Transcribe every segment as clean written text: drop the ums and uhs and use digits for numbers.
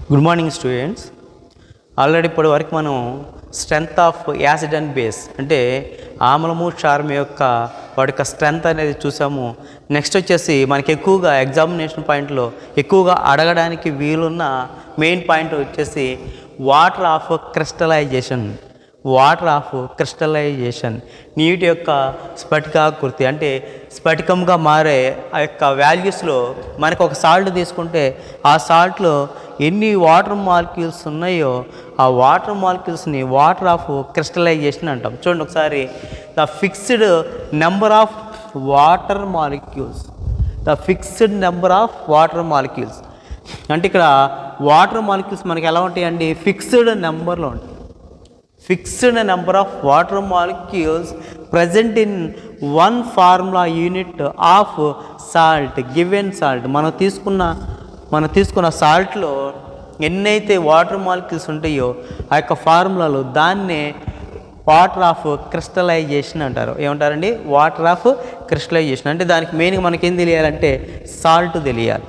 Good morning students. Already ఇప్పటి వరకు మనం strength of acid and base అంటే ఆమ్లము క్షారం యొక్క వాటి యొక్క స్ట్రెంగ్త్ అనేది చూసాము. నెక్స్ట్ వచ్చేసి మనకి ఎక్కువగా ఎగ్జామినేషన్ పాయింట్లో ఎక్కువగా అడగడానికి వీలున్న మెయిన్ పాయింట్ వచ్చేసి వాటర్ ఆఫ్ క్రిస్టలైజేషన్. నీటి యొక్క స్ఫటికాకృతి అంటే స్ఫటికంగా మారే ఆ యొక్క వాల్యూస్లో మనకు ఒక సాల్ట్ తీసుకుంటే ఆ సాల్ట్లో ఎన్ని వాటర్ మాలిక్యూల్స్ ఉన్నాయో ఆ వాటర్ మాలిక్యూల్స్ని వాటర్ ఆఫ్ క్రిస్టలైజేషన్ అంటాం. చూడండి ఒకసారి, the fixed number of water molecules అంటే ఇక్కడ వాటర్ మాలిక్యూల్స్ మనకి ఎలా ఉంటాయండి, ఫిక్స్డ్ నెంబర్లో ఉంటాయి. Fixed number of water molecules present in one formula unit of salt, given salt. మనం తీసుకున్న సాల్ట్లో ఎన్నైతే వాటర్ మాలిక్యూల్స్ ఉంటాయో ఆ యొక్క ఫార్ములాలో దాన్నే వాటర్ ఆఫ్ క్రిస్టలైజేషన్ అంటారు. ఏమంటారండి? Water of crystallisation. అంటే దానికి మెయిన్గా మనకేం తెలియాలంటే సాల్ట్ తెలియాలి.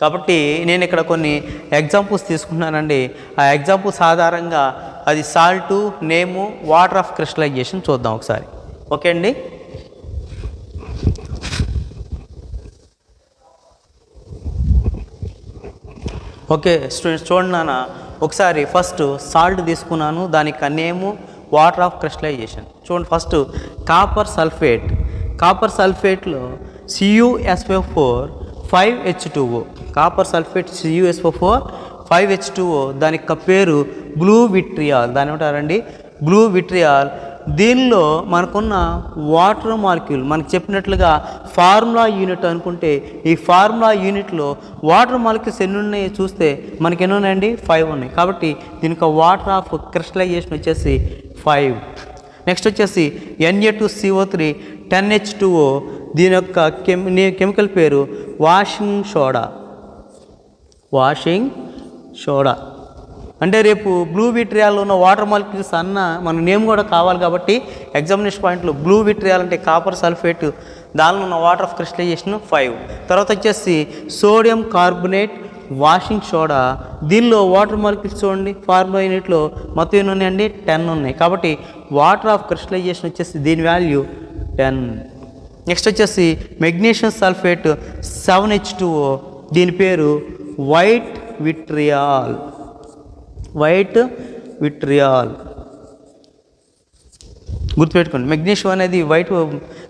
కాబట్టి నేను ఇక్కడ కొన్ని ఎగ్జాంపుల్స్ తీసుకున్నానండి. ఆ ఎగ్జాంపుల్స్ ఆధారంగా అది salt, name, water of crystallisation చూద్దాం ఒకసారి. ఓకే అండి. ఓకే స్టూడెంట్స్, చూడండి నాన్న ఒకసారి. ఫస్ట్ సాల్ట్ తీసుకున్నాను, దానికి నేము వాటర్ ఆఫ్ క్రిస్టలైజేషన్. చూడండి, ఫస్ట్ కాపర్ సల్ఫేట్లో CuSO4 5H2O. Copper sulphate CuSO4 5H2O. దానికి పేరు బ్లూ విట్రియాల్. దాని ఏమంటారండి? Blue vitriol. దీనిలో మనకున్న వాటర్ మాలిక్యూల్ మనకు చెప్పినట్లుగా ఫార్ములా యూనిట్ అనుకుంటే ఈ ఫార్ములా యూనిట్లో వాటర్ మాలిక్యూల్స్ ఎన్ని ఉన్నాయో చూస్తే మనకి ఎన్ని ఉన్నాయండి? 5 ఉన్నాయి. కాబట్టి దీనికి వాటర్ ఆఫ్ క్రిస్టలైజేషన్ వచ్చేసి 5. నెక్స్ట్ వచ్చేసి Na2CO3 10H2O. దీని యొక్క కెమికల్ పేరు వాషింగ్ సోడా. అంటే రేపు బ్లూ విట్రియాల్లో ఉన్న వాటర్ మాలిక్యూల్స్ అన్న మన నేమ్ కూడా కావాలి కాబట్టి ఎగ్జామినేషన్ పాయింట్లో బ్లూ విట్రియాల్ అంటే కాపర్ సల్ఫేట్, దానిలో ఉన్న వాటర్ ఆఫ్ క్రిస్టలైజేషన్ 5. తర్వాత వచ్చేసి సోడియం కార్బోనేట్ వాషింగ్ సోడా. దీనిలో వాటర్ మాలిక్యూల్స్ చూడండి, ఫార్ములా యూనిట్లో మొత్తం ఎన్ని ఉన్నాయండి? 10 ఉన్నాయి. కాబట్టి వాటర్ ఆఫ్ క్రిస్టలైజేషన్ వచ్చేసి దీని వాల్యూ 10. నెక్స్ట్ వచ్చేసి మెగ్నీషియం సల్ఫేట్ 7H2O. దీని పేరు వైట్ విట్రియాల్. గుర్తుపెట్టుకోండి, మెగ్నీషియం అనేది వైట్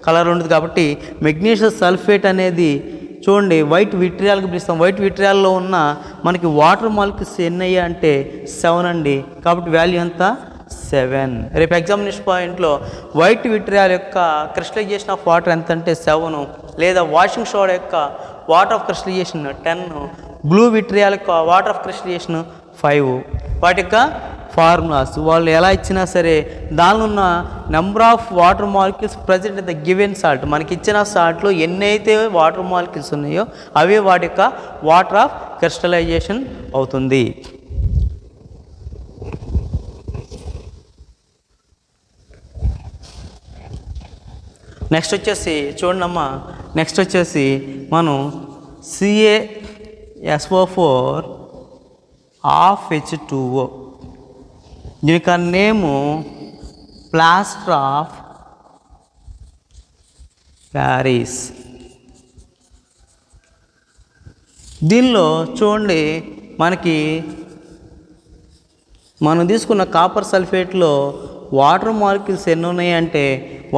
కలర్ ఉంటుంది కాబట్టి మెగ్నీషియం సల్ఫేట్ అనేది చూడండి వైట్ విట్రియాల్కి పిలుస్తాం. వైట్ విట్రియాల్లో ఉన్న మనకి వాటర్ మాలిక్యూల్స్ ఎన్ని అంటే 7 అండి. కాబట్టి వాల్యూ ఎంత? 7. రేపు ఎగ్జామినేషన్ పాయింట్లో వైట్ విట్రియాల్ యొక్క క్రిస్టలైజేషన్ ఆఫ్ వాటర్ ఎంత అంటే 7, లేదా వాషింగ్ సోడా యొక్క water of crystallisation 10, blue vitriol యొక్క వాటర్ ఆఫ్ క్రిస్టలైజేషన్ 5. వాటి యొక్క ఫార్ములాస్ వాళ్ళు ఎలా ఇచ్చినా సరే దానిలో ఉన్న number of water molecules present in the given salt, మనకి ఇచ్చిన సాల్ట్లో ఎన్నైతే వాటర్ మాలిక్యూల్స్ ఉన్నాయో అవే వాటి యొక్క వాటర్ ఆఫ్ క్రిస్టలైజేషన్ అవుతుంది. నెక్స్ట్ వచ్చేసి చూడండి అమ్మా, నెక్స్ట్ వచ్చేసి మనం CaSO4 ఆఫ్ H2O. దీనికి నేము ప్లాస్టర్ ఆఫ్ ప్యారిస్. దీనిలో చూడండి మనకి మనం తీసుకున్న కాపర్ సల్ఫేట్లో వాటర్ మాలిక్యూల్స్ ఎన్ని ఉన్నాయి అంటే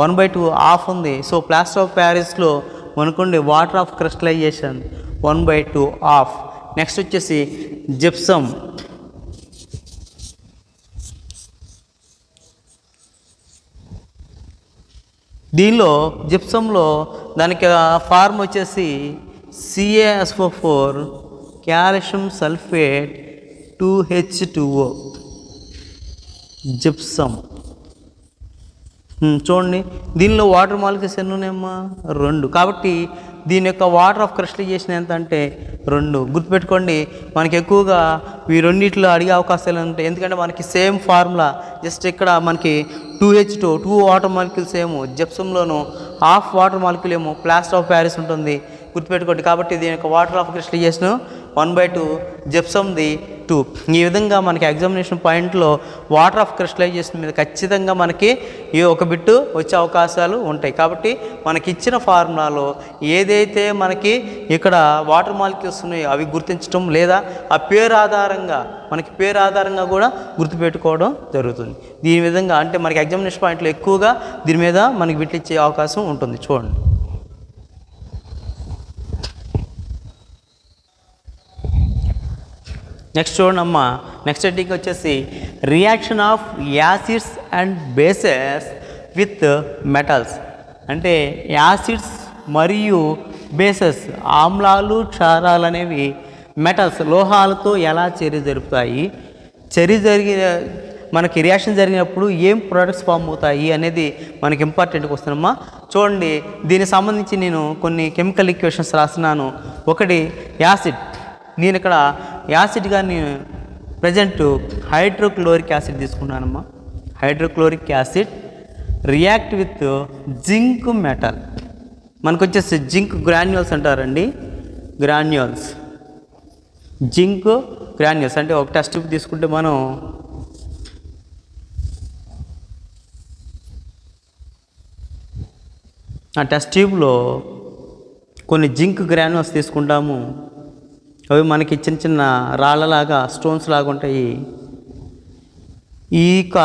1/2 ఆఫ్ ఉంది. సో ప్లాస్టర్ ఆఫ్ ప్యారిస్లో మనకుండే water of crystallisation 1/2 of. Next వచ్చేసి జిప్సమ్. దీనిలో జిప్సంలో దానికి ఫార్మ్ వచ్చేసి CaSO4 calcium sulphate 2H2O. Gypsum చూడండి, దీనిలో వాటర్ మాలిక్యూల్స్ ఎన్ని ఉన్నాయమ్మా? 2. కాబట్టి దీని యొక్క వాటర్ ఆఫ్ క్రిస్టలైజేషన్ ఎంత అంటే 2. గుర్తుపెట్టుకోండి, మనకి ఎక్కువగా ఈ రెండిట్లో అడిగే అవకాశాలు ఉంటాయి. ఎందుకంటే మనకి సేమ్ ఫార్ములా, జస్ట్ ఇక్కడ మనకి 2H2 2 వాటర్ మాలిక్యూల్స్ ఏమో జిప్సంలోను, హాఫ్ వాటర్ మాలిక్యూల్ ఏమో ప్లాస్టర్ ఆఫ్ ప్యారిస్ ఉంటుంది. గుర్తుపెట్టుకోండి. కాబట్టి దీని యొక్క వాటర్ ఆఫ్ క్రిస్టలైజేషన్ 1/2 జిప్సమ్ది 2. ఈ విధంగా మనకి ఎగ్జామినేషన్ పాయింట్లో వాటర్ ఆఫ్ క్రిస్టలైజేషన్ మీద ఖచ్చితంగా మనకి ఈ ఒక బిట్టు వచ్చే అవకాశాలు ఉంటాయి. కాబట్టి మనకి ఇచ్చిన ఫార్ములాలో ఏదైతే మనకి ఇక్కడ వాటర్ మాలిక్యూల్స్ ఉన్నాయో అవి గుర్తించడం లేదా ఆ పేరు ఆధారంగా కూడా గుర్తుపెట్టుకోవడం జరుగుతుంది. దీని విధంగా అంటే మనకి ఎగ్జామినేషన్ పాయింట్లో ఎక్కువగా దీని మీద మనకి బిట్లు ఇచ్చే అవకాశం ఉంటుంది. చూడండి, నెక్స్ట్ చూడండి అమ్మా. నెక్స్ట్ హెడ్డింగ్ వచ్చేసి reaction of acids and bases with metals. అంటే యాసిడ్స్ మరియు బేసెస్ ఆమ్లాలు క్షారాలు అనేవి మెటల్స్ లోహాలతో ఎలా చర్య జరుపుతాయి, మనకి రియాక్షన్ జరిగినప్పుడు ఏం ప్రోడక్ట్స్ ఫామ్ అవుతాయి అనేది మనకి ఇంపార్టెంట్ క్వశ్చన్ అమ్మా. చూడండి, దీనికి సంబంధించి నేను కొన్ని కెమికల్ ఈక్వేషన్స్ రాస్తున్నాను. ఒకటి యాసిడ్, నేను ఇక్కడ యాసిడ్గా నేను ప్రజెంట్ హైడ్రోక్లోరిక్ యాసిడ్ తీసుకున్నానమ్మా. Hydrochloric acid react with zinc metal. మనకు వచ్చేసి జింక్ గ్రాన్యూల్స్ అంటారండి. గ్రాన్యూల్స్, జింక్ గ్రాన్యూల్స్ అంటే ఒక టెస్ట్ ట్యూబ్ తీసుకుంటే మనం ఆ టెస్ట్ ట్యూబ్లో కొన్ని జింక్ గ్రాన్యూల్స్ తీసుకుంటాము. అవి మనకి చిన్న చిన్న రాళ్ళలాగా స్టోన్స్ లాగా ఉంటాయి. ఈ యొక్క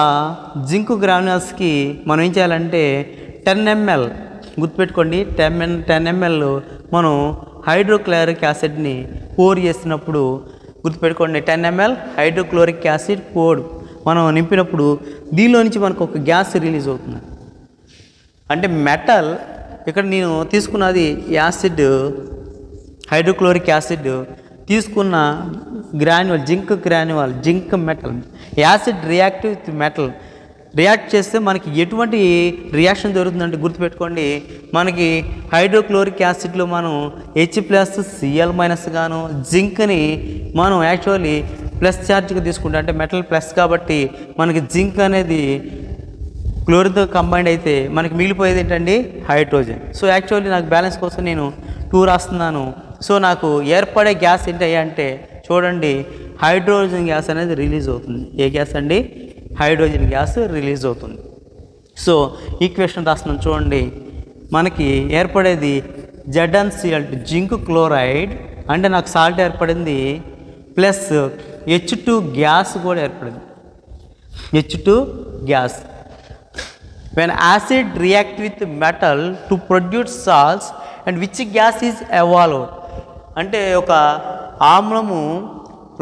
జింక్ గ్రాన్యూల్స్కి మనం ఏం చేయాలంటే 10 ml గుర్తుపెట్టుకోండి, 10 ml మనం హైడ్రోక్లోరిక్ యాసిడ్ని పోర్ చేసినప్పుడు గుర్తుపెట్టుకోండి, 10 ml హైడ్రోక్లోరిక్ యాసిడ్ పోర్ మనం నింపినప్పుడు దీనిలో నుంచి మనకు ఒక గ్యాస్ రిలీజ్ అవుతుంది. అంటే మెటల్ ఇక్కడ నేను తీసుకున్నది యాసిడ్, హైడ్రోక్లోరిక్ యాసిడ్ తీసుకున్న granule, zinc metal. Acid react with metal react చేస్తే మనకి ఎటువంటి రియాక్షన్ జరుగుతుందంటే గుర్తుపెట్టుకోండి, మనకి హైడ్రోక్లోరిక్ యాసిడ్లో మనం H+Cl- గాను, జింక్ని మనం యాక్చువల్లీ ప్లస్ ఛార్జ్గా తీసుకుంటాం. అంటే మెటల్ ప్లస్ కాబట్టి మనకి జింక్ అనేది క్లోరిన్తో కంబైండ్ అయితే మనకి మిగిలిపోయేది ఏంటండి హైడ్రోజన్. సో యాక్చువల్లీ నాకు బ్యాలెన్స్ కోసం నేను 2 రాస్తున్నాను. సో నాకు ఏర్పడే గ్యాస్ ఏంటయ్యా అంటే చూడండి, హైడ్రోజన్ గ్యాస్ అనేది రిలీజ్ అవుతుంది. ఏ గ్యాస్ అండి? హైడ్రోజన్ గ్యాస్ రిలీజ్ అవుతుంది. సో ఈక్వేషన్ రాస్తున్నాను చూడండి, మనకి ఏర్పడేది ZnCl జింక్ క్లోరైడ్ అంటే నాకు సాల్ట్ ఏర్పడింది, ప్లస్ H2 గ్యాస్ కూడా ఏర్పడింది. H2 gas. When acid react with metal to produce salts and which gas is evolved? అంటే ఒక ఆమ్లము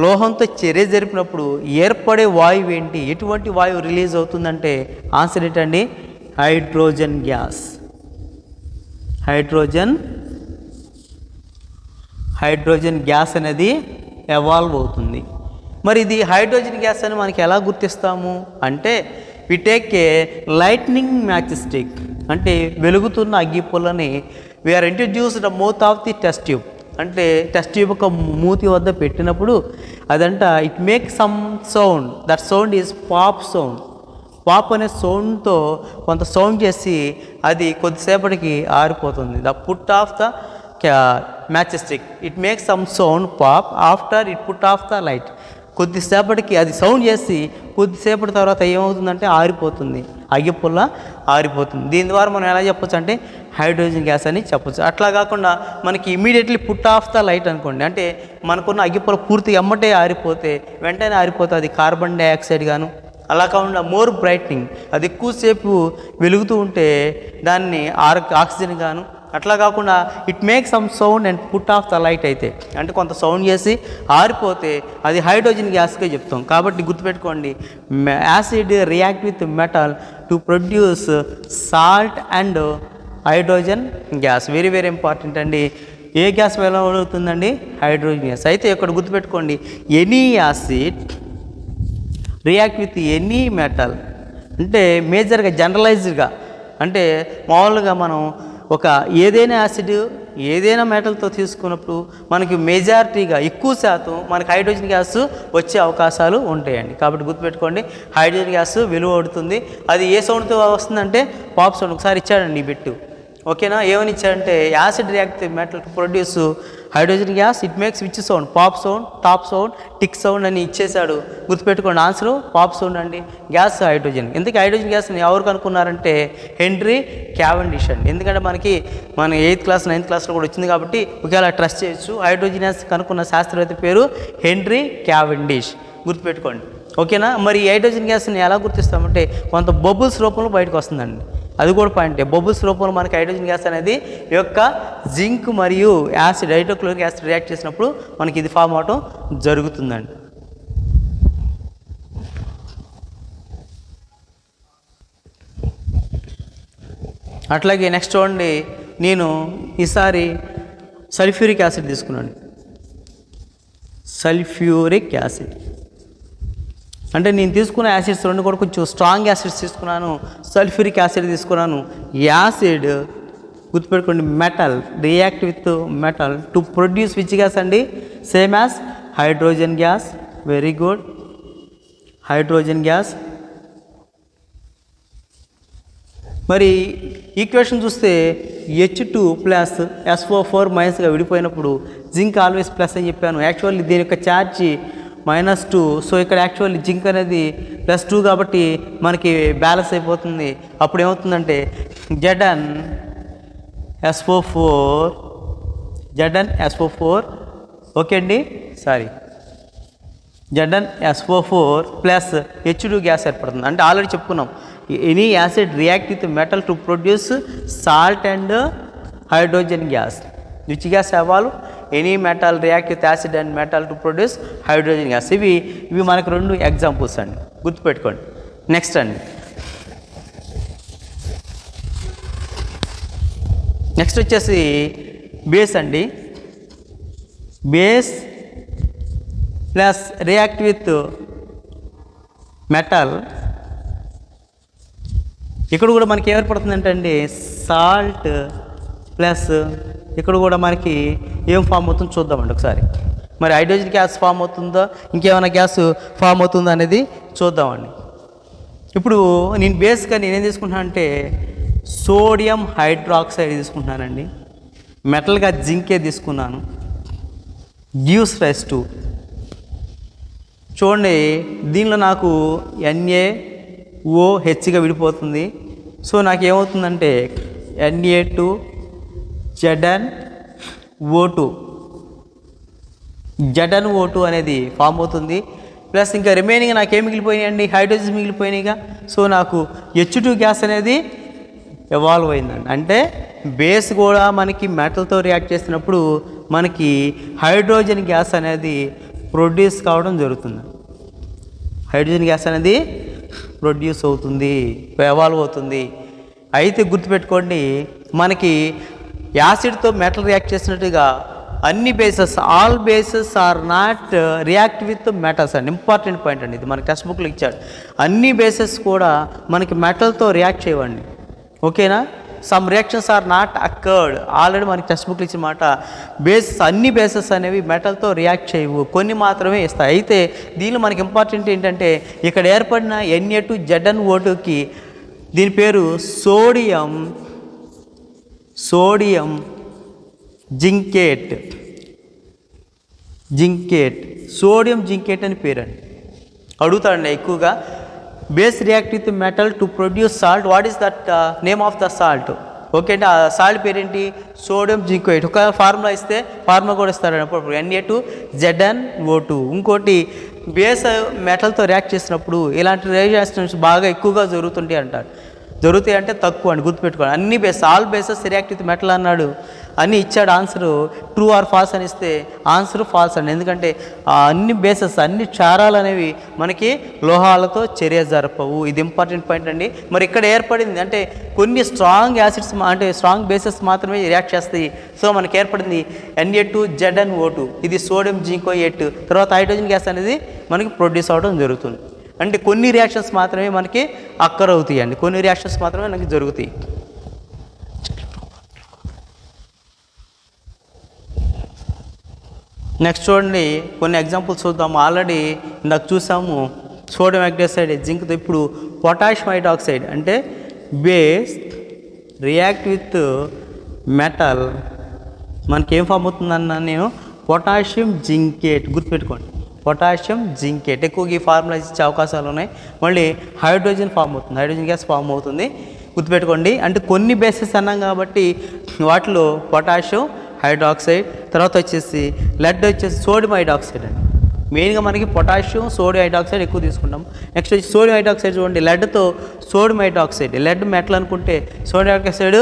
లోహంతో చర్య జరిపినప్పుడు ఏర్పడే వాయువు ఏంటి, ఎటువంటి వాయువు రిలీజ్ అవుతుందంటే ఆన్సర్ ఏంటండి హైడ్రోజన్ గ్యాస్. హైడ్రోజన్ గ్యాస్ అనేది ఎవాల్వ్ అవుతుంది. మరి ఇది హైడ్రోజన్ గ్యాస్ అని మనకి ఎలా గుర్తిస్తాము అంటే we take a lightning match stick, అంటే వెలుగుతున్న అగ్గిపుల్లని we are introduce the mouth of the test tube. అంటే టెస్ట్ ట్యూబ్ ఒక మూతి వద్ద పెట్టినప్పుడు అదంట it make some sound, that sound is pop sound. Pop అనే సౌండ్తో కొంత సౌండ్ చేసి అది కొద్దిసేపటికి ఆరిపోతుంది. The put off the match stick, it make some sound pop after it put off the light. కొద్దిసేపటికి అది సౌండ్ చేసి కొద్దిసేపటి తర్వాత ఏమవుతుందంటే ఆరిపోతుంది, అగ్గిపుల్ల ఆరిపోతుంది. దీని ద్వారా మనం ఎలా చెప్పొచ్చు అంటే హైడ్రోజన్ గ్యాస్ అని చెప్పొచ్చు. అట్లా కాకుండా మనకి immediately put off the light అనుకోండి, అంటే మనకున్న అగ్గిపుల్ల పూర్తి ఎమ్మటే ఆరిపోతే వెంటనే ఆరిపోతే అది కార్బన్ డైఆక్సైడ్ గాను. అలా కాకుండా మోర్ బ్రైట్నింగ్, అది ఎక్కువసేపు వెలుగుతూ ఉంటే దాన్ని ఆక్సిజన్ గాను. అట్లా కాకుండా it make some sound and put off the light అయితే అంటే కొంత సౌండ్ చేసి ఆరిపోతే అది హైడ్రోజన్ గ్యాస్గా చెప్తాం. కాబట్టి గుర్తుపెట్టుకోండి, acid react with metal to produce salt and hydrogen gas. Very very important అండి. ఏ గ్యాస్ ఎలా అవుతుందండి? Hydrogen gas. అయితే ఇక్కడ గుర్తుపెట్టుకోండి, any acid react with any metal అంటే మేజర్గా జనరలైజ్డ్గా అంటే మామూలుగా మనం ఒక ఏదైనా యాసిడ్ ఏదైనా మెటల్తో తీసుకున్నప్పుడు మనకి మెజారిటీగా ఎక్కువ శాతం మనకి హైడ్రోజన్ గ్యాస్ వచ్చే అవకాశాలు ఉంటాయండి. కాబట్టి గుర్తుపెట్టుకోండి, హైడ్రోజన్ గ్యాస్ వెలువడుతుంది. అది ఏ సౌండ్తో వస్తుందంటే పాప్ సౌండ్. ఒకసారి ఇచ్చాడండి ఈ బిట్టు, ఓకేనా. ఏమని ఇచ్చారంటే acid react metal to produce hydrogen gas, it makes which sound, pop sound, top sound, tick sound అని ఇచ్చేసాడు. గుర్తుపెట్టుకోండి ఆన్సరు పాప్ సౌండ్ అండి. Gas hydrogen. ఎందుకు హైడ్రోజన్ గ్యాస్ని ఎవరు కనుక్కున్నారంటే హెన్రీ క్యావెండిష్ అండి. ఎందుకంటే మన 8th క్లాస్ 9th క్లాస్లో కూడా వచ్చింది కాబట్టి ఒకవేళ ట్రస్ట్ చేయొచ్చు. హైడ్రోజన్ గ్యాస్ కనుక్కున్న శాస్త్రవేత్త పేరు హెన్రీ క్యావెండిష్. గుర్తుపెట్టుకోండి ఓకేనా. మరి ఈ హైడ్రోజన్ గ్యాస్ని ఎలా గుర్తిస్తామంటే కొంత బబుల్స్ రూపంలో బయటకు వస్తుందండి. అది కూడా పాయింటే. బబుల్స్ రూపంలో మనకి హైడ్రోజన్ గ్యాస్ అనేది ఈ యొక్క జింక్ మరియు యాసిడ్ హైడ్రోక్లోరిక్ యాసిడ్ రియాక్ట్ చేసినప్పుడు మనకి ఇది ఫామ్ అవటం జరుగుతుందండి. అట్లాగే నెక్స్ట్ చూడండి, నేను ఈసారి సల్ఫ్యూరిక్ యాసిడ్ తీసుకున్నాను. సల్ఫ్యూరిక్ యాసిడ్ అంటే నేను తీసుకున్న యాసిడ్స్ రెండు కూడా కొంచెం స్ట్రాంగ్ యాసిడ్స్ తీసుకున్నాను. సల్ఫ్యూరిక్ యాసిడ్ తీసుకున్నాను. యాసిడ్ గుర్తుపెట్టుకోండి metal, react with metal to produce which gas అండి, same as hydrogen gas. Very good, hydrogen gas. మరి ఈక్వేషన్ చూస్తే H2 ప్లస్ SO4 మైనస్గా విడిపోయినప్పుడు జింక్ ఆల్వేస్ ప్లస్ అని చెప్పాను. యాక్చువల్లీ దీని యొక్క ఛార్జ్ -2. సో ఇక్కడ యాక్చువల్లీ జింక్ అనేది +2 కాబట్టి మనకి బ్యాలెన్స్ అయిపోతుంది. అప్పుడు ఏమవుతుందంటే ZnSO4 ఓకే అండి, sorry ZnSO4 plus H2 gas ఏర్పడుతుంది. అంటే ఆల్రెడీ చెప్పుకున్నాం any acid react with metal to produce salt and hydrogen gas. Which gas అవ్వాలి, any metal react with acid and metal to produce hydrogen gas. ఇవి మనకు 2 examples అండి, గుర్తుపెట్టుకోండి. Next అండి, next వచ్చేసి బేస్ అండి. Base plus react with metal. ఇక్కడ కూడా మనకి ఏర్పడుతుందంటే అండి సాల్ట్ ప్లస్ ఇక్కడ కూడా మనకి ఏం ఫామ్ అవుతుందో చూద్దామండి ఒకసారి. మరి హైడ్రోజన్ గ్యాస్ ఫామ్ అవుతుందో ఇంకేమైనా గ్యాస్ ఫామ్ అవుతుందో అనేది చూద్దామండి. ఇప్పుడు నేను బేస్గా నేనేం తీసుకుంటున్నాను అంటే సోడియం హైడ్రాక్సైడ్ తీసుకుంటున్నానండి. మెటల్గా జింకే తీసుకున్నాను. గివ్స్ రైస్ టు చూడండి దీనిలో నాకు NaOHగా విడిపోతుంది. సో నాకు ఏమవుతుందంటే ZnO2 అనేది ఫామ్ అవుతుంది. ప్లస్ ఇంకా రిమైనింగ్ నాకు ఏం మిగిలిపోయినాయి అండి, హైడ్రోజన్ మిగిలిపోయినాయిగా. సో నాకు H2 గ్యాస్ అనేది ఎవాల్వ్ అయిందండి. అంటే బేస్ కూడా మనకి మెటల్తో రియాక్ట్ చేసినప్పుడు మనకి హైడ్రోజన్ గ్యాస్ అనేది ప్రొడ్యూస్ కావడం జరుగుతుంది. హైడ్రోజన్ గ్యాస్ అనేది ప్రొడ్యూస్ అవుతుంది, ఎవాల్వ్ అవుతుంది. అయితే గుర్తుపెట్టుకోండి మనకి యాసిడ్తో మెటల్ రియాక్ట్ చేసినట్టుగా అన్ని bases, all bases are not react with metals అండి. ఇంపార్టెంట్ పాయింట్ అండి, ఇది మనకి టెక్స్ట్ బుక్లో ఇచ్చాడు. అన్ని బేసెస్ కూడా మనకి మెటల్తో రియాక్ట్ చేయవండి. ఓకేనా. Some reactions are not accord. Already మనకి టెక్స్ట్ బుక్లు ఇచ్చిన మాట. అన్ని బేసెస్ అనేవి మెటల్తో రియాక్ట్ చేయవు, కొన్ని మాత్రమే ఇస్తాయి. అయితే దీనిలో మనకి ఇంపార్టెంట్ ఏంటంటే ఇక్కడ ఏర్పడిన Na2ZnO2కి దీని పేరు సోడియం జింకేట్. సోడియం జింకేట్ అని పేరు అండి. అడుగుతాడండి ఎక్కువగా. Base react with metal to produce salt. What is that name of the salt? Okay అండి, ఆ సాల్ట్ పేరేంటి? Sodium zincate. ఒక ఫార్ములా ఇస్తే ఫార్ములా కూడా ఇస్తారండి అప్పుడు Na2ZnO2. ఇంకోటి బేస్ మెటల్తో రియాక్ట్ చేసినప్పుడు ఇలాంటి రియాక్షన్స్ బాగా ఎక్కువగా జరుగుతుంటాయి అంటారు. జరుగుతాయి అంటే తక్కువ అండి, గుర్తుపెట్టుకోండి. అన్ని all bases react with metal అన్నాడు, అన్నీ ఇచ్చాడు. ఆన్సరు ట్రూ ఆర్ ఫాల్స్ అని ఇస్తే ఆన్సర్ ఫాల్స్ అండి. ఎందుకంటే అన్ని బేసెస్, అన్ని క్షారాలు అనేవి మనకి లోహాలతో చర్య జరపవు. ఇది ఇంపార్టెంట్ పాయింట్ అండి. మరి ఇక్కడ ఏర్పడింది అంటే కొన్ని స్ట్రాంగ్ యాసిడ్స్ అంటే స్ట్రాంగ్ బేసెస్ మాత్రమే రియాక్ట్ చేస్తాయి. సో మనకి ఏర్పడింది Na2ZnO2. ఇది సోడియం జింకోయేట్. తర్వాత హైడ్రోజన్ గ్యాస్ అనేది మనకి ప్రొడ్యూస్ అవ్వడం జరుగుతుంది. అంటే కొన్ని రియాక్షన్స్ మాత్రమే మనకి అక్కర్ అవుతాయి అండి, కొన్ని రియాక్షన్స్ మాత్రమే మనకి జరుగుతాయి. నెక్స్ట్ చూడండి కొన్ని ఎగ్జాంపుల్స్ చూద్దాము. ఆల్రెడీ ఇందాక చూసాము సోడియం హైడ్రాక్సైడ్ జింక్తో. ఇప్పుడు పొటాషియం హైడ్రాక్సైడ్ అంటే బేస్ రియాక్ట్ విత్ మెటల్ మనకి ఏం ఫామ్ అవుతుందన్నా నేను పొటాషియం జింకేట్, గుర్తుపెట్టుకోండి పొటాషియం జింకేట్. ఎక్కువగా ఈ ఫార్ములా ఇచ్చే అవకాశాలు ఉన్నాయి. మళ్ళీ హైడ్రోజన్ ఫామ్ అవుతుంది, హైడ్రోజన్ గ్యాస్ ఫామ్ అవుతుంది, గుర్తుపెట్టుకోండి. అంటే కొన్ని బేసెస్ అన్నాం కాబట్టి వాటిలో పొటాషియం హైడ్రాక్సైడ్, తర్వాత వచ్చేసి లెడ్ వచ్చేసి సోడియం హైడ్రాక్సైడ్ అండి. మెయిన్గా మనకి పొటాషియం సోడియం హైడ్రాక్సైడ్ ఎక్కువ తీసుకుంటాం. నెక్స్ట్ వచ్చి సోడియం హైడ్రాక్సైడ్ చూడండి, లెడ్తో సోడియం హైడ్రాక్సైడ్, లెడ్ మెటల్ అనుకుంటే సోడియం హైడ్రాక్సైడ్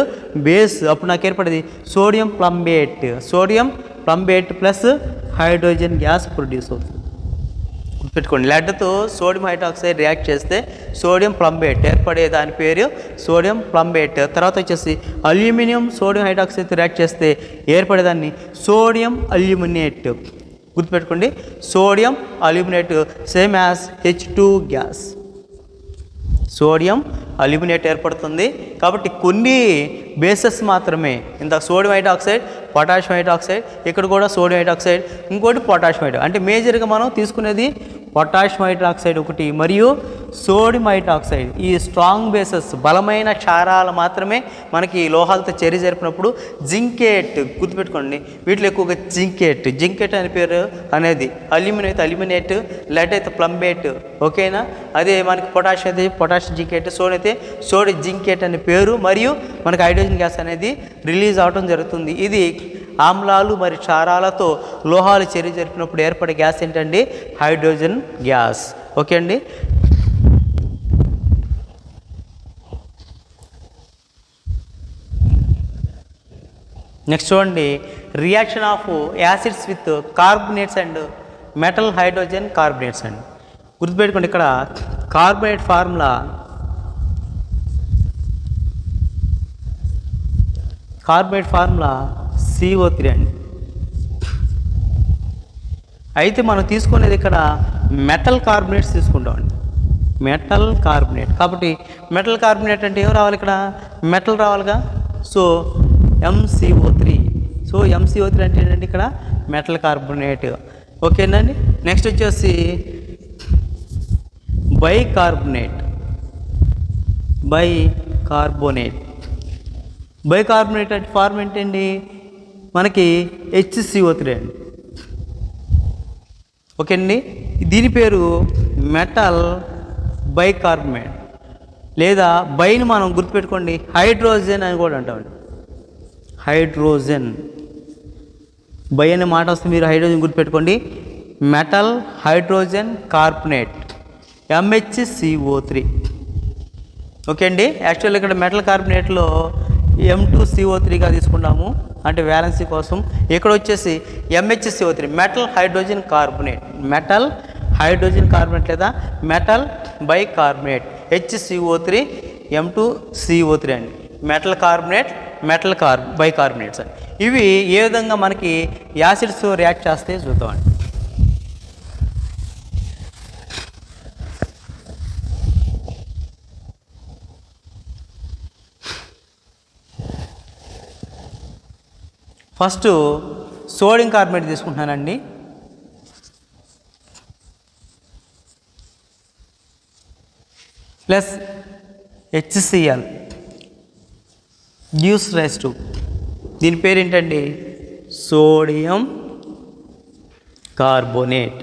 బేస్, అప్పుడు నాకు ఏర్పడేది sodium plumbate, sodium plumbate plus hydrogen gas produce అవుతుంది. గుర్తుపెట్టుకోండి, లెడ్తో సోడియం హైడ్రాక్సైడ్ రియాక్ట్ చేస్తే సోడియం ప్లంబేట్ ఏర్పడే దాని పేరు సోడియం ప్లంబేట్. తర్వాత వచ్చేసి అల్యూమినియం సోడియం హైడ్రాక్సైడ్తో రియాక్ట్ చేస్తే ఏర్పడేదాన్ని సోడియం అల్యూమినేట్. గుర్తుపెట్టుకోండి, sodium aluminate same as H2 gas, sodium aluminate ఏర్పడుతుంది. కాబట్టి కొన్ని బేసెస్ మాత్రమే, ఇంత సోడియం హైడ్రాక్సైడ్, పొటాషియం హైడ్రాక్సైడ్, ఇక్కడ కూడా సోడియం హైడ్రాక్సైడ్, ఇంకోటి పొటాషియం హైడ్రాక్సైడ్. అంటే మేజర్గా మనం తీసుకునేది పొటాషియం హైడ్రాక్సైడ్ ఒకటి మరియు సోడియం హైడ్రాక్సైడ్. ఈ స్ట్రాంగ్ బేసెస్ బలమైన క్షారాలు మాత్రమే మనకి లోహాలతో చర్య జరిపినప్పుడు జింకేట్, గుర్తుపెట్టుకోండి వీటిలో ఎక్కువగా జింకేట్, జింకేట్ అనే పేరు అనేది. అల్యూమినియం అయితే అల్యూమినేట్, లెడ్ అయితే ప్లంబేట్, ఓకేనా. అదే మనకి పొటాషియం అయితే పొటాషియం జింకేట్, సోడియం అయితే సోడియం జింకేట్ అనే పేరు మరియు మనకి హైడ్రోజన్ గ్యాస్ అనేది రిలీజ్ అవడం జరుగుతుంది. ఇది ఆమ్లాలు మరియు క్షారాలతో లోహాలు చర్య జరిపినప్పుడు ఏర్పడే గ్యాస్ ఏంటండి, హైడ్రోజన్ గ్యాస్. ఓకే అండి. నెక్స్ట్ చూడండి, reaction of acids with carbonates and metal hydrogen carbonates అండి. గుర్తుపెట్టుకోండి, ఇక్కడ కార్బోనేట్ ఫార్ములా CO3 అండి. అయితే మనం తీసుకునేది ఇక్కడ మెటల్ కార్బోనేట్స్ తీసుకుంటామండి, మెటల్ కార్బోనేట్. కాబట్టి మెటల్ కార్బోనేట్ అంటే ఏం రావాలి, ఇక్కడ metal రావాలిగా. So MCO3, so MCO3 అంటే ఏంటంటే ఇక్కడ మెటల్ కార్బోనేట్. ఓకేనండి. నెక్స్ట్ వచ్చేసి బైకార్బోనేట్, బైకార్బోనేట్ అంటే ఫార్మ్ ఏంటండి మనకి HCO3 అండి. ఓకే అండి, దీని పేరు మెటల్ బైకార్బోనేట్, లేదా బైని మనం గుర్తుపెట్టుకోండి హైడ్రోజన్ అని కూడా అంటామండి. హైడ్రోజన్ బై అనే మాట వస్తే మీరు హైడ్రోజన్ గుర్తుపెట్టుకోండి, metal hydrogen carbonate MHCO3. Okay అండి. యాక్చువల్లీ ఇక్కడ మెటల్ కార్బోనేట్లో M2CO3గా తీసుకున్నాము అంటే వ్యాలెన్సీ కోసం. ఇక్కడ వచ్చేసి MHCO3 metal hydrogen carbonate, metal hydrogen carbonate లేదా మెటల్ బైకార్బోనేట్ HCO3 M2CO3 అండి. మెటల్ కార్బోనేట్, మెటల్ బైకార్బోనేట్స్ అండి. ఇవి ఏ విధంగా మనకి యాసిడ్స్ రియాక్ట్ చేస్తే చూద్దామండి. ఫస్ట్ సోడియం కార్బోనేట్ తీసుకుంటున్నానండి. Plus HCl gives rise to, దీని పేరు ఏంటండి sodium carbonate.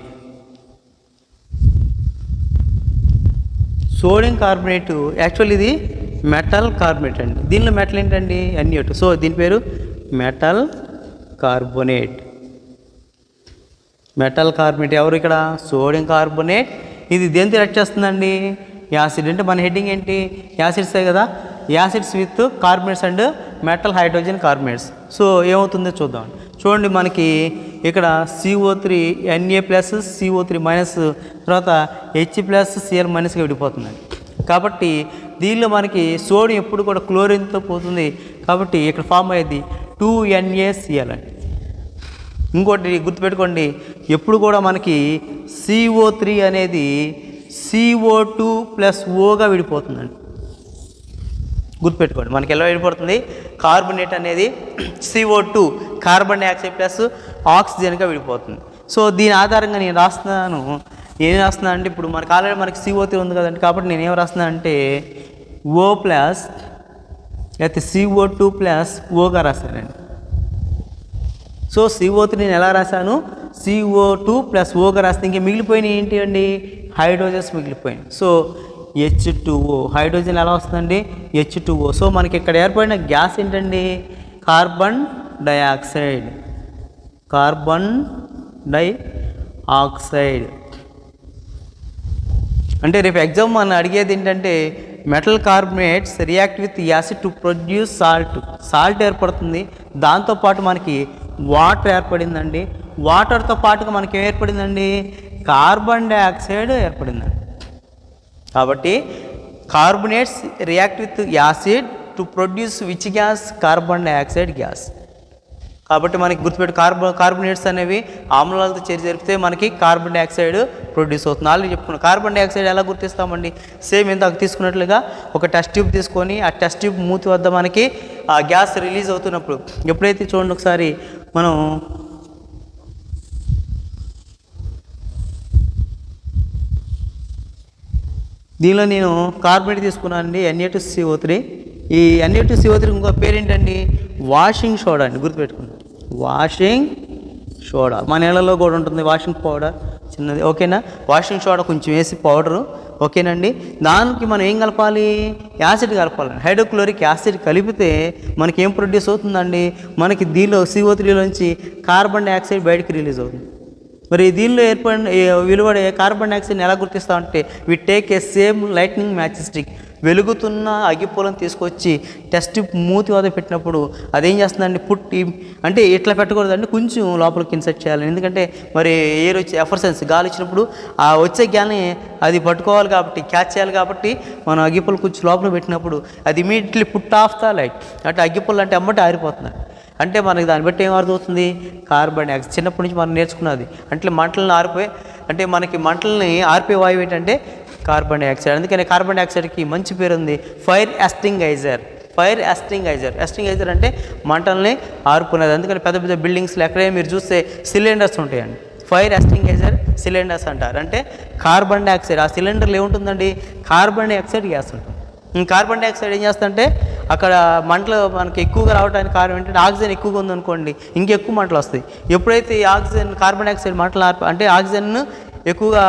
Sodium carbonate actual ఇది మెటల్ కార్బోనేట్ అండి. దీనిలో మెటల్ ఏంటండి NO2, సో దీని పేరు మెటల్ కార్బోనేట్. మెటల్ కార్బోనేట్ ఎవరు ఇక్కడ సోడియం కార్బోనేట్. ఇది దేంతో రియాక్ట్ చేస్తుందండి, యాసిడ్. అంటే మన హెడ్డింగ్ ఏంటి, యాసిడ్సే కదా, acids with carbonates and metal hydrogen carbonates. So ఏమవుతుందో చూద్దాం. చూడండి, మనకి ఇక్కడ CO3 Na plus CO3 minus తర్వాత H ప్లస్ Cl మైనస్గా విడిపోతుందండి. కాబట్టి దీనిలో మనకి సోడియం ఎప్పుడు కూడా క్లోరిన్తో పోతుంది. కాబట్టి ఇక్కడ ఫామ్ అయ్యేది 2NaCl అండి. ఇంకోటి గుర్తుపెట్టుకోండి, ఎప్పుడు కూడా మనకి CO3 అనేది CO2 ప్లస్ Oగా విడిపోతుందండి. గుర్తుపెట్టుకోండి, మనకి ఎలా విడిపోతుంది, కార్బోనేట్ అనేది CO2 కార్బన్ డైఆక్సైడ్ ప్లస్ ఆక్సిజన్గా విడిపోతుంది. సో దీని ఆధారంగా నేను రాస్తున్నాను, ఏం రాస్తున్నాను అంటే ఇప్పుడు మనకి ఆల్రెడీ మనకి CO3 ఉంది కదండి. కాబట్టి నేను ఏం రాస్తున్నాను అంటే O ప్లస్ లేకపోతే CO2 ప్లస్ ఓగా రాశానండి. సో CO3 నేను ఎలా రాశాను, CO2 ప్లస్ ఓగా రాస్తే ఇంకా మిగిలిపోయినాయి ఏంటి అండి, హైడ్రోజన్స్ మిగిలిపోయినాయి. సో H2O, హైడ్రోజన్ ఎలా వస్తుందండి, H2O. సో మనకి ఇక్కడ ఏర్పడిన గ్యాస్ ఏంటండి, కార్బన్ డైఆక్సైడ్. కార్బన్ డైఆక్సైడ్ అంటే రేపు ఎగ్జామ్ మనం అడిగేది ఏంటంటే metal carbonates react with acid to produce salt. Salt ఏర్పడుతుంది, దాంతోపాటు మనకి వాటర్ ఏర్పడిందండి. వాటర్తో పాటుగా మనకి ఏం ఏర్పడిందండి, కార్బన్ డైఆక్సైడ్ ఏర్పడిందండి. కాబట్టి carbonates react with acid to produce which gas, carbon dioxide gas. కాబట్టి మనకి గుర్తుపెట్టి కార్బనేట్స్ అనేవి ఆమ్లాలతో చేరి జరిపితే మనకి కార్బన్ డైఆక్సైడ్ ప్రొడ్యూస్ అవుతుంది. ఆల్రెడీ చెప్పుకున్నాం. కార్బన్ డైఆక్సైడ్ ఎలా గుర్తిస్తామండి, సేమ్ ఇందాక తీసుకున్నట్లుగా ఒక టెస్ట్ ట్యూబ్ తీసుకొని ఆ టెస్ట్ ట్యూబ్ మూతి వద్ద మనకి ఆ గ్యాస్ రిలీజ్ అవుతున్నప్పుడు ఎప్పుడైతే చూడండి ఒకసారి మనం దీనిలో నేను కార్బనేట్ తీసుకున్నానండి, Na2CO3. ఈ Na2CO3 ఇంకో పేరు ఏంటండి, వాషింగ్ సోడా అండి, గుర్తుపెట్టుకోండి. వాషింగ్ సోడా మన నీళ్ళలో కూడా ఉంటుంది, వాషింగ్ పౌడర్ చిన్నది, ఓకేనా. వాషింగ్ సోడా కొంచెం వేసి పౌడరు, ఓకేనండి. దానికి మనం ఏం కలపాలి, యాసిడ్ కలపాలి. హైడ్రోక్లోరిక్ యాసిడ్ కలిపితే మనకి ఏం ప్రొడ్యూస్ అవుతుందండి, మనకి దీనిలో CO3లోంచి కార్బన్ డైఆక్సైడ్ బయటకు రిలీజ్ అవుతుంది. మరి దీనిలో ఏర్పడిన విలువడే కార్బన్ డైఆక్సైడ్ని ఎలా గుర్తిస్తామంటే we take a same lightning match stick, వెలుగుతున్న అగ్గిపుల్లను తీసుకొచ్చి టెస్ట్ మూతి వద్ద పెట్టినప్పుడు అదేం చేస్తుందండి, పుట్టి అంటే ఇట్లా పెట్టకూడదండి, కొంచెం లోపలికి ఇన్సర్ట్ చేయాలి. ఎందుకంటే మరి ఎయిర్ వచ్చి ఎఫర్సెన్స్ గాలి ఇచ్చినప్పుడు ఆ వచ్చే గాలిని అది పట్టుకోవాలి కాబట్టి, క్యాచ్ చేయాలి కాబట్టి మనం అగ్గిపుల్లు కొంచెం లోపల పెట్టినప్పుడు అది immediately put off the light. అంటే అగ్గిపుల్లు అంటే అమ్మటే ఆరిపోతుంది. అంటే మనకి దాన్ని బట్టి ఏం అర్థమవుతుంది, కార్బన్ డైఆక్సైడ్. చిన్నప్పటి నుంచి మనం నేర్చుకున్నది అంటే మంటలను ఆరిపోయి, అంటే మనకి మంటలని ఆరిపోయే వాయువు ఏంటంటే కార్బన్ డైఆక్సైడ్. అందుకని కార్బన్ డైఆక్సైడ్కి మంచి పేరు ఉంది, ఫైర్ ఎస్టింగైజర్. ఫైర్ ఎస్టింగైజర్. ఎస్టింగైజర్ అంటే మంటల్ని ఆర్పునేది. అందుకని పెద్ద పెద్ద బిల్డింగ్స్లో ఎక్కడైనా మీరు చూస్తే సిలిండర్స్ ఉంటాయండి, ఫైర్ ఎస్టింగైజర్ సిలిండర్స్ అంటారు. అంటే కార్బన్ డైఆక్సైడ్, ఆ సిలిండర్లో ఏముంటుందండి, కార్బన్ డైఆక్సైడ్ గ్యాస్ ఉంటుంది. కార్బన్ డైఆక్సైడ్ ఏం చేస్తుందంటే అక్కడ మంటలు మనకి ఎక్కువగా రావడానికి కారణం ఏంటంటే ఆక్సిజన్ ఎక్కువగా ఉందనుకోండి, ఇంకెక్కువ మంటలు వస్తాయి. ఎప్పుడైతే ఈ ఆక్సిజన్ కార్బన్ డైఆక్సైడ్ మంటలు అంటే ఆక్సిజన్ ఎక్కువగా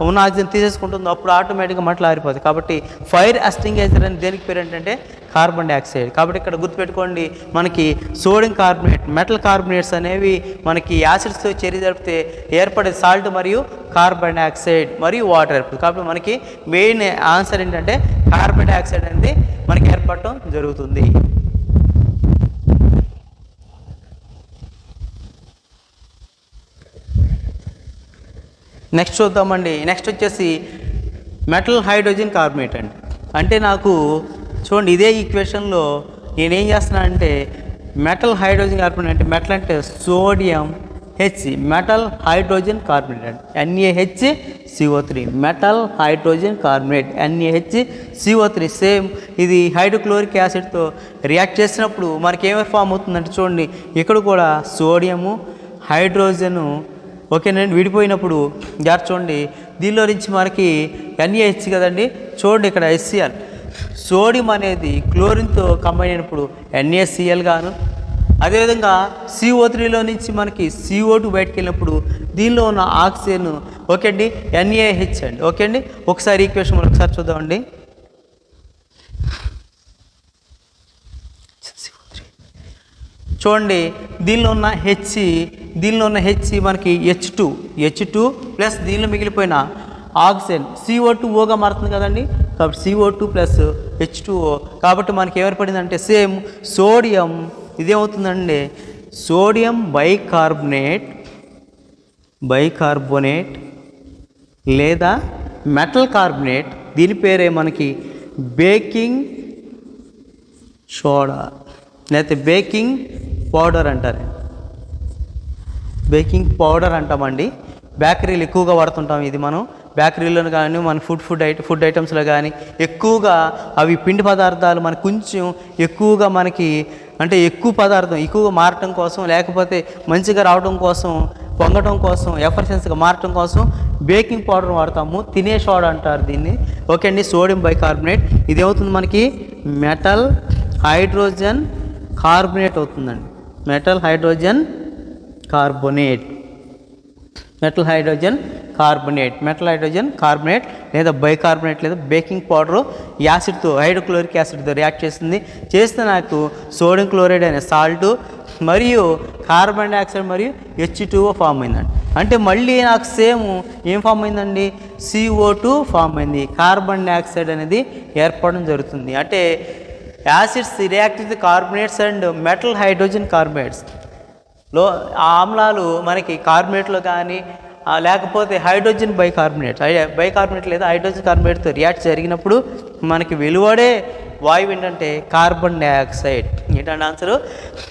ఉన్న ఆక్సిజన్ తీసేసుకుంటుందో అప్పుడు ఆటోమేటిక్గా మంటలు ఆరిపోతాయి. కాబట్టి ఫైర్ ఎస్టింగైజర్ అని దేనికి పేరు ఏంటంటే కార్బన్ డైఆక్సైడ్. కాబట్టి ఇక్కడ గుర్తుపెట్టుకోండి, మనకి సోడియం కార్బనేట్, మెటల్ కార్బనేట్స్ అనేవి మనకి యాసిడ్స్తో చేరి జరిపితే ఏర్పడే సాల్ట్ మరియు కార్బన్ డైఆక్సైడ్ మరియు వాటర్ ఏర్పడుతుంది. కాబట్టి మనకి మెయిన్ ఆన్సర్ ఏంటంటే కార్బన్ డైఆక్సైడ్ అనేది మనకి ఏర్పడటం జరుగుతుంది. నెక్స్ట్ చూద్దామండి. నెక్స్ట్ వచ్చేసి మెటల్ హైడ్రోజన్ కార్బనేట్ అండి. అంటే నాకు చూడండి ఇదే ఈక్వేషన్లో నేనేం చేస్తున్నానంటే మెటల్ హైడ్రోజన్ కార్బనేట్ అంటే మెటల్ అంటే sodium H, metal hydrogen carbonate అండి, NaHCO3, metal hydrogen carbonate NaHCO3. Same ఇది హైడ్రోక్లోరిక్ యాసిడ్తో రియాక్ట్ చేసినప్పుడు మనకి ఏమి ఫామ్ అవుతుందంటే చూడండి ఇక్కడ కూడా సోడియము హైడ్రోజను ఓకేనండి విడిపోయినప్పుడు జాగ్రత్త చూడండి, దీనిలో నుంచి మనకి NaH కదండి, చూడండి ఇక్కడ HCl, సోడియం అనేది క్లోరిన్తో కంబైన్ అయినప్పుడు NaCl గాను, అదేవిధంగా CO3లో నుంచి మనకి CO2 బయటకు వెళ్ళినప్పుడు దీనిలో ఉన్న ఆక్సిజన్ ఓకే అండి NaH అండి. ఓకే అండి, ఒకసారి ఈక్వేషన్ మనం ఒకసారి చూద్దామండి. చూడండి దీనిలో ఉన్న హెచ్ మనకి H2 ప్లస్ దీనిలో మిగిలిపోయిన ఆక్సిజన్ CO2Oగా మారుతుంది కదండి. కాబట్టి CO2 ప్లస్ H2O. కాబట్టి మనకి ఏర్పడిందంటే సేమ్ సోడియం ఇదేమవుతుందండి, సోడియం బైకార్బోనేట్ లేదా మెటల్ కార్బనేట్. దీని పేరే మనకి బేకింగ్ సోడా లేకపోతే బేకింగ్ పౌడర్ అంటారు. బేకింగ్ పౌడర్ అంటామండి. బేకరీలు ఎక్కువగా వాడుతుంటాం ఇది. మనం బేకరీలో కానీ మన ఫుడ్ ఐటమ్స్లో కానీ ఎక్కువగా అవి పిండి పదార్థాలు మనకు కొంచెం ఎక్కువగా మనకి అంటే ఎక్కువ పదార్థం ఎక్కువగా మారటం కోసం లేకపోతే మంచిగా రావడం కోసం పొంగటం కోసం ఎఫర్సెన్స్గా మారటం కోసం బేకింగ్ పౌడర్ వాడతాము. తినే సోడా అంటారు దీన్ని. ఓకే అండి, సోడియం బైకార్బనేట్. ఇది ఏమవుతుంది మనకి మెటల్ హైడ్రోజన్ కార్బొనేట్ అవుతుందండి. మెటల్ హైడ్రోజన్ కార్బొనేట్ లేదా బైకార్బోనేట్ లేదా బేకింగ్ పౌడరు యాసిడ్తో హైడ్రోక్లోరిక్ యాసిడ్తో రియాక్ట్ చేస్తే నాకు సోడియం క్లోరైడ్ అనే సాల్ట్ మరియు కార్బన్ డైఆక్సైడ్ మరియు H2O ఫామ్ అయిందండి. అంటే మళ్ళీ నాకు సేమ్ ఏం ఫామ్ అయిందండి, CO2 ఫామ్ అయింది. కార్బన్ డైఆక్సైడ్ అనేది ఏర్పడడం జరుగుతుంది. అంటే acids react with carbonates and metal hydrogen కార్బొనేట్స్లో ఆమ్లాలు మనకి కార్బొనేట్లో కానీ లేకపోతే హైడ్రోజన్ బైకార్బోనేట్ లేదా హైడ్రోజన్ కార్బొనేట్తో రియాక్ట్ జరిగినప్పుడు మనకి వెలువడే వాయువు ఏంటంటే కార్బన్ డైఆక్సైడ్. ఏంటంటే ఆన్సరు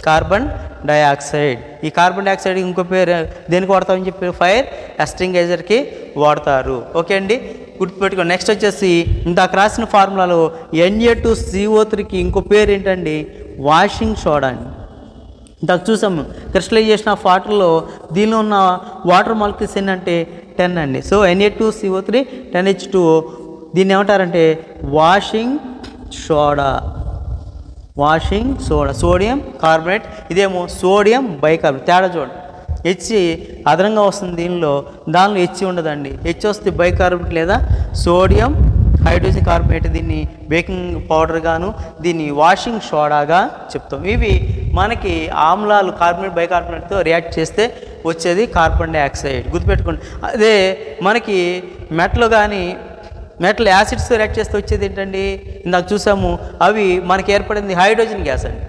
కార్బన్ డైఆక్సైడ్. ఈ కార్బన్ డైఆక్సైడ్ ఇంకో పేరు దేనికి వాడతామని చెప్పి ఫైర్ ఎక్స్టింగ్విషర్కి వాడతారు. ఓకే అండి, గుర్తుపెట్టుకోండి. నెక్స్ట్ వచ్చేసి ఇందాక రాసిన ఫార్ములాలో Na2CO3కి ఇంకో పేరు ఏంటండి, వాషింగ్ సోడా అండి. ఇందాక చూసాము క్రిస్టలైజేషన్ ఆఫ్ వాటర్లో దీనిలో ఉన్న వాటర్ మాలిక్యూల్స్ ఏంటంటే 10 అండి. సో Na2CO3 10H2O దీన్ని ఏమంటారంటే వాషింగ్ సోడా, సోడియం కార్బోనేట్, ఇదేమో సోడియం బైకార్బోనేట్. తేడా చూడండి, హెచ్ అదనంగా వస్తుంది దానిలో హెచ్ ఉండదండి. హెచ్ వస్తే బైకార్బోనేట్ లేదా సోడియం హైడ్రోజన్ కార్బోనేట్. దీన్ని బేకింగ్ పౌడర్ గాను దీన్ని వాషింగ్ సోడాగా చెప్తాం. ఇవి మనకి ఆమ్లాలు కార్బోనేట్ బైకార్బోనేట్తో రియాక్ట్ చేస్తే వచ్చేది కార్బన్ డైఆక్సైడ్. గుర్తుపెట్టుకోండి. అదే మనకి మెటల్ యాసిడ్స్తో రియాక్ట్ చేస్తే వచ్చేది ఏంటండి, ఇందాక చూసాము అవి మనకి ఏర్పడింది హైడ్రోజన్ గ్యాస్ అండి.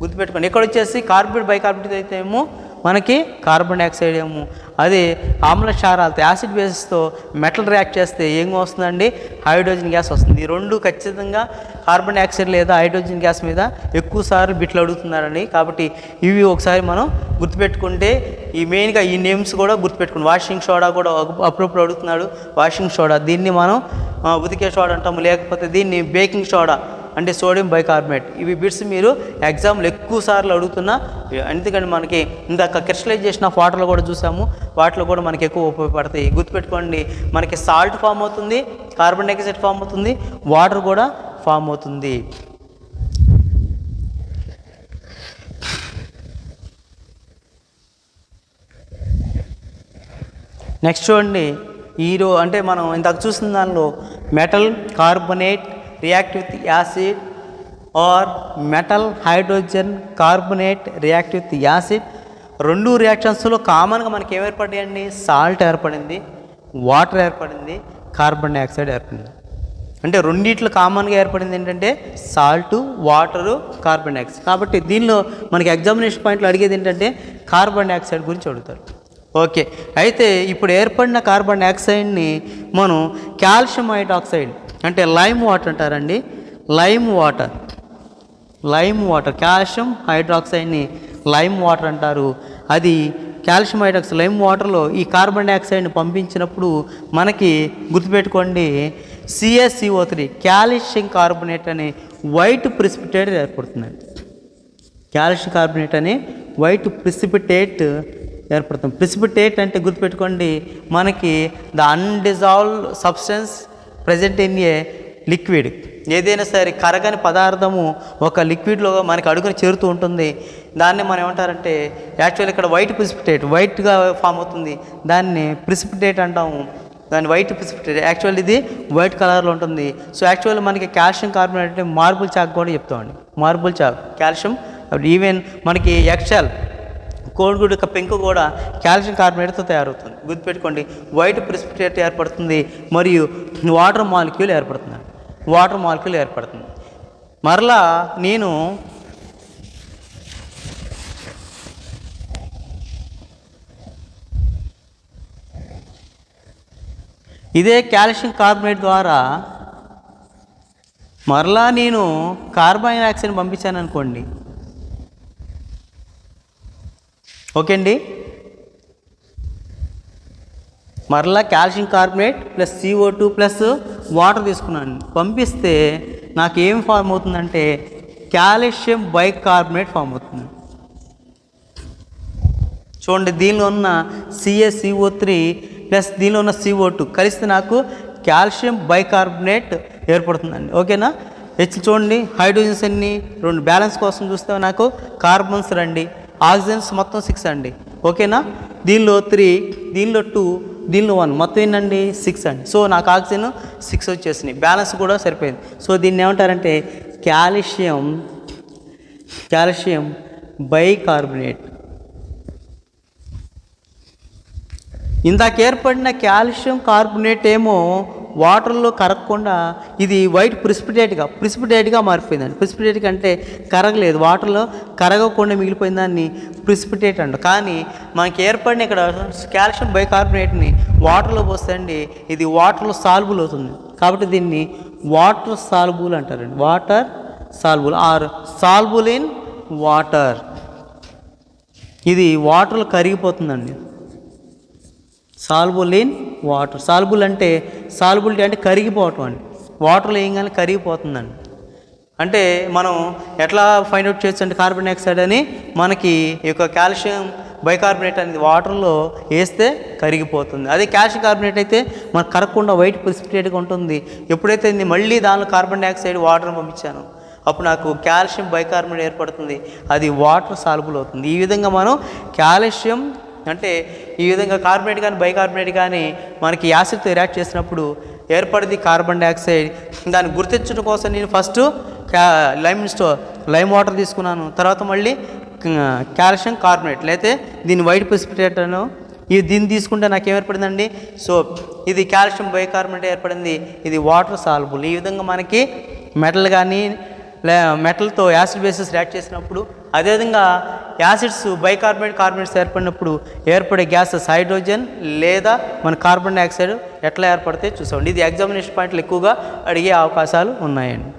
గుర్తుపెట్టుకోండి. ఇక్కడ వచ్చేసి కార్బోనేట్ బైకార్బోనేట్ అయితే ఏమో మనకి కార్బన్ డైఆక్సైడ్ ఏమో. అదే ఆమ్ల క్షారాలతో యాసిడ్ బేసెస్తో మెటల్ రియాక్ట్ చేస్తే ఏం వస్తుందండి, హైడ్రోజన్ గ్యాస్ వస్తుంది. ఈ రెండు ఖచ్చితంగా కార్బన్ డైఆక్సైడ్ లేదా హైడ్రోజన్ గ్యాస్ మీద ఎక్కువసార్లు బిట్లు అడుగుతున్నారండి. కాబట్టి ఇవి ఒకసారి మనం గుర్తుపెట్టుకుంటే ఈ మెయిన్గా ఈ నేమ్స్ కూడా గుర్తుపెట్టుకోండి. వాషింగ్ సోడా కూడా అప్పుడప్పుడు అడుగుతున్నాడు. వాషింగ్ సోడా దీన్ని మనం ఉతికే సోడా అంటాము, లేకపోతే దీన్ని బేకింగ్ సోడా అంటే సోడియం బైకార్బోనేట్. ఇవి బిట్స్ మీరు ఎగ్జామ్లో ఎక్కువ సార్లు అడుగుతున్నా. ఎందుకంటే మనకి ఇందాక క్రిస్టలైజేషన్ ఆఫ్ వాటర్లో కూడా చూసాము, వాటిలో కూడా మనకి ఎక్కువ ఉపయోగపడతాయి. గుర్తుపెట్టుకోండి, మనకి సాల్ట్ ఫామ్ అవుతుంది, కార్బన్ డైఆక్సైడ్ ఫామ్ అవుతుంది, వాటర్ కూడా ఫామ్ అవుతుంది. నెక్స్ట్ చూడండి, అంటే మనం ఇందాక చూసిన దానిలో metal carbonate react with acid or metal hydrogen carbonate react with acid. రెండు రియాక్షన్స్లో కామన్గా మనకి ఏం ఏర్పడిందండి, సాల్ట్ ఏర్పడింది, వాటర్ ఏర్పడింది, కార్బన్ డైఆక్సైడ్ ఏర్పడింది. అంటే రెండిట్లో కామన్గా ఏర్పడింది ఏంటంటే సాల్టు, వాటరు, కార్బన్ డైఆక్సైడ్. కాబట్టి దీనిలో మనకి ఎగ్జామినేషన్ పాయింట్లో అడిగేది ఏంటంటే కార్బన్ డైఆక్సైడ్ గురించి అడుగుతారు. ఓకే, అయితే ఇప్పుడు ఏర్పడిన కార్బన్ డైఆక్సైడ్ని మనం కాల్షియం హైడ్రాక్సైడ్ అంటే లైమ్ వాటర్ అంటారండి. లైమ్ వాటర్ కాల్షియం హైడ్రాక్సైడ్ని లైమ్ వాటర్ అంటారు. అది కాల్షియం హైడ్రాక్సైడ్ లైమ్ వాటర్లో ఈ కార్బన్ డైఆక్సైడ్ని పంపించినప్పుడు మనకి గుర్తుపెట్టుకోండి CaCO3 కాల్షియం కార్బోనేట్ అనే వైట్ ప్రిసిపిటేట్ ఏర్పడుతుందండి. కాల్షియం కార్బోనేట్ అనే వైట్ ప్రిసిపిటేట్ ఏర్పడుతుంది. ప్రిసిపిటేట్ అంటే గుర్తుపెట్టుకోండి మనకి the undissolved substance present in a liquid. ఏదైనా సరే కరగని పదార్థము ఒక లిక్విడ్లో మనకి అడుగుని చేరుతూ ఉంటుంది. దాన్ని మనం ఏమంటారంటే యాక్చువల్లీ ఇక్కడ వైట్ ప్రిసిపిటేట్ వైట్గా ఫామ్ అవుతుంది, దాన్ని ప్రిసిపిటేట్ అంటాము. దాన్ని వైట్ ప్రిసిపిటేట్ యాక్చువల్లీ ఇది వైట్ కలర్లో ఉంటుంది. సో యాక్చువల్లీ మనకి కాల్షియం కార్బోనేట్ అంటే మార్బుల్ చాక్ కూడా చెప్తామండి. Marble chalk calcium. ఈవెన్ మనకి ఎక్సెల్ కోడిగుడ్డు యొక్క పెంకు కూడా కాల్షియం కార్బోనేట్తో తయారవుతుంది. గుర్తుపెట్టుకోండి, వైట్ ప్రిసిపిటేట్ ఏర్పడుతుంది మరియు వాటర్ మాలిక్యూల్ ఏర్పడుతుంది. మరలా నేను ఇదే కాల్షియం కార్బోనేట్ ద్వారా మరలా నేను కార్బన్ డైఆక్సైడ్ పంపించాను అనుకోండి. ఓకే అండి, మరలా calcium carbonate plus CO2 plus water తీసుకున్నాను, పంపిస్తే నాకు ఏం ఫామ్ అవుతుందంటే కాల్షియం బైకార్బోనేట్ ఫామ్ అవుతుంది. చూడండి, దీనిలో ఉన్న CaCO3 ప్లస్ దీనిలో ఉన్న CO2 కలిస్తే నాకు కాల్షియం బైకార్బోనేట్ ఏర్పడుతుందండి. ఓకేనా, హెచ్ చూడండి, హైడ్రోజన్స్ ఎన్ని 2, బ్యాలెన్స్ కోసం చూస్తే నాకు కార్బన్స్ రండి, ఆక్సిజన్స్ మొత్తం 6 అండి. ఓకేనా, దీనిలో 3, దీనిలో 2, దీనిలో 1, మొత్తం ఏంటండి 6 అండి. సో నాకు ఆక్సిజన్ 6 వచ్చేసినాయి, బ్యాలెన్స్ కూడా సరిపోయింది. సో దీన్ని ఏమంటారంటే కాల్షియం బైకార్బోనేట్. ఇందాక ఏర్పడిన కాల్షియం కార్బోనేట్ ఏమో వాటర్లో కరగకుండా ఇది వైట్ ప్రిసిపిటేట్గా మారిపోయిందండి. ప్రిసిపిటేట్ అంటే కరగలేదు, వాటర్లో కరగకుండా మిగిలిపోయిన దాన్ని ప్రిసిపిటేట్ అంట. కానీ మనకి ఏర్పడిన ఇక్కడ కాల్షియం బైకార్బోనేట్ని వాటర్లో పోస్తే అండి ఇది వాటర్లో సాల్బుల్ అవుతుంది. కాబట్టి దీన్ని వాటర్ సాల్బుల్ అంటారండి. Water soluble are soluble in water. ఇది వాటర్లో కరిగిపోతుందండి. సాల్బుల్ ఇన్ వాటర్. సాల్బులిటీ అంటే కరిగిపోవటం అండి. వాటర్లో ఏం కానీ కరిగిపోతుందండి. అంటే మనం ఎట్లా ఫైండ్ అవుట్ చేయొచ్చు అంటే కార్బన్ డైఆక్సైడ్ అని మనకి ఈ యొక్క కాల్షియం బైకార్బోనేట్ అనేది వాటర్లో వేస్తే కరిగిపోతుంది. అదే కాల్షియం కార్బోనేట్ అయితే మనకు కరగకుండా వైట్ ప్రిసిపిటేట్గా ఉంటుంది. ఎప్పుడైతే నేను మళ్ళీ దానిలో కార్బన్ డైఆక్సైడ్ వాటర్ పంపించాను అప్పుడు నాకు కాల్షియం బైకార్బోనేట్ ఏర్పడుతుంది, అది వాటర్ సాల్బుల్ అవుతుంది. ఈ విధంగా మనం కాల్షియం అంటే ఈ విధంగా కార్బోనేట్ కానీ బైకార్బోనేట్ కానీ మనకి యాసిడ్తో రియాక్ట్ చేసినప్పుడు ఏర్పడింది కార్బన్ డైఆక్సైడ్. దాన్ని గుర్తించడం కోసం నేను ఫస్ట్ లైమ్ వాటర్ తీసుకున్నాను, తర్వాత మళ్ళీ కాల్షియం కార్బోనేట్ లేకపోతే దీన్ని వైట్ ప్రిసిపిటేట్ అను దీన్ని తీసుకుంటే నాకు ఏర్పడిందండి. సో ఇది కాల్షియం బైకార్బోనేట్ ఏర్పడింది, ఇది వాటర్ సాల్బుల్. ఈ విధంగా మనకి మెటల్ కానీ మెటల్తో యాసిడ్ బేసిస్ రియాక్ట్ చేసినప్పుడు, అదేవిధంగా యాసిడ్స్ కార్బోనేట్స్ ఏర్పడినప్పుడు ఏర్పడే గ్యాసెస్ హైడ్రోజన్ లేదా మన కార్బన్ డైఆక్సైడ్ ఎట్లా ఏర్పడితే చూసామండి. ఇది ఎగ్జామినేషన్ పాయింట్లు ఎక్కువగా అడిగే అవకాశాలు ఉన్నాయండి.